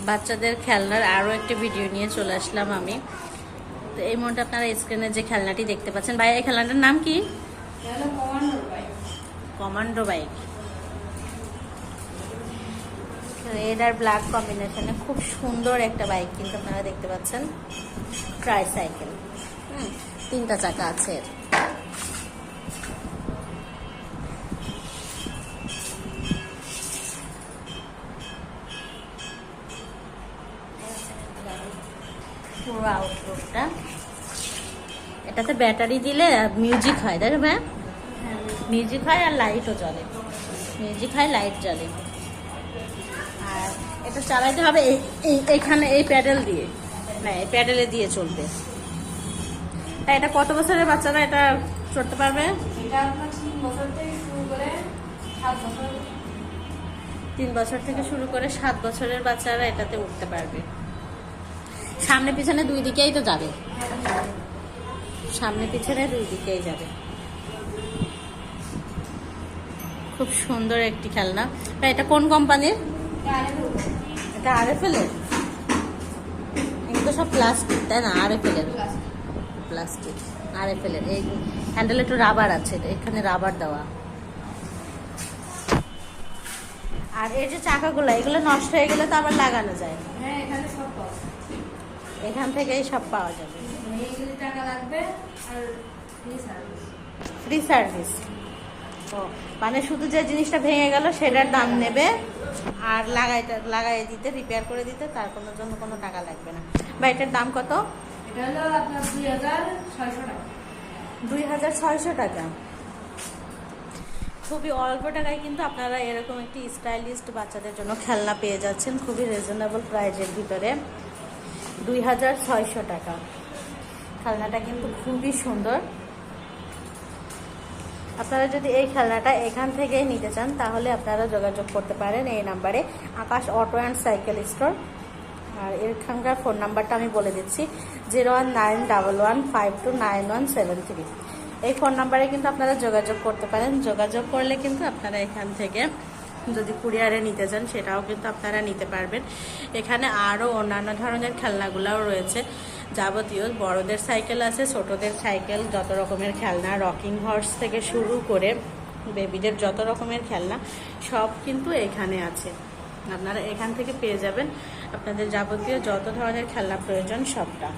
বাচ্চাদের খেলনার আরও একটা ভিডিও নিয়ে চলে আসলাম আমি। তো এই মুহূর্তে আপনারা স্ক্রিনে যে খেলনাটি দেখতে পাচ্ছেন, ভাই এই খেলনাটার নাম কি? Commando bike. রেড আর ব্ল্যাক কম্বিনেশনে খুব সুন্দর একটা বাইক কিন্তু আপনারা দেখতে পাচ্ছেন। ট্রাইসাইকেল, 3টা চাকা আছে এর। পুরো আউটলুকটা, এটাতে ব্যাটারি দিলে মিউজিক হয়, তাই না ভাই? মিউজিক হয় আর লাইটও জ্বলে, মিউজিক হয় লাইট জ্বলে। আর এটা চালাইতে হবে এখানে এই প্যাডেল দিয়ে, না এই প্যাডেলে দিয়ে চলবে। তাই এটা কত বছরের বাচ্চারা এটা চড়তে পারবে? এটা আপনার 3 বছর থেকে শুরু করে 7 বছর। 3 বছর থেকে শুরু করে 7 বছরের বাচ্চারা এটাতে উঠতে পারবে। সামনে পিছনে দুই দিকেই তো যাবে, সামনে পিছনে দুই দিকেই যাবে। খুব সুন্দর একটি খেলনা। এটা কোন কোম্পানির? এটা আরএফএল এর। এগুলো সব প্লাস্টিক, তাই না? আরএফএল এর প্লাস্টিক, আরএফএল এর। এই হ্যান্ডেলে একটু রাবার আছে, এখানে রাবার দেওয়া। আর এই যে চাকাগুলো, এগুলো নষ্ট হয়ে গেলে তো আবার লাগানো যায়। হ্যাঁ, এখানে সব পাওয়া যায়। এখান থেকেই সব পাওয়া যাবে। এইগুলি টাকা লাগবে আর ফ্রি সার্ভিস। Free service. ও মানে শুধু যে জিনিসটা ভেঙে গেল সেটার দাম নেবে, আর লাগাই দিতে, রিপেয়ার করে দিতে তার কোনো জন্য কোনো টাকা লাগবে না। বা এটার দাম কত? এটা হলো আপনার 2600 টাকা। 2600 টাকা। খুবই অল্প টাকায় কিন্তু আপনারা এরকম একটি স্টাইলিস্ট বাচ্চাদের জন্য খেলনা পেয়ে যাচ্ছেন, খুবই রিজনেবল প্রাইজের ভিতরে। 2600 টাকা। খেলনাটা কিন্তু খুবই সুন্দর। আপনারা যদি এই খেলনাটা এখান থেকেই নিতে চান তাহলে আপনারা যোগাযোগ করতে পারেন এই নাম্বারে, আকাশ অটো অ্যান্ড সাইকেল স্টোর। আর এখানকার ফোন নাম্বারটা আমি বলে দিচ্ছি, 01911529173। এই ফোন নাম্বারে কিন্তু আপনারা যোগাযোগ করতে পারেন। যোগাযোগ করলে কিন্তু আপনারা এখান থেকে যদি কুরিয়ারে নিতে চান সেটাও কিন্তু আপনারা নিতে পারবেন। এখানে আরও অন্যান্য ধরনের খেলনাগুলোও রয়েছে, যাবতীয় বড়দের সাইকেল আছে, ছোটদের সাইকেল, যত রকমের খেলনা, রকিং হর্স থেকে শুরু করে বেবিদের যত রকমের খেলনা সব কিন্তু এখানে আছে। আপনারা এখান থেকে পেয়ে যাবেন আপনাদের যাবতীয় যত ধরনের খেলনা প্রয়োজন সবটা।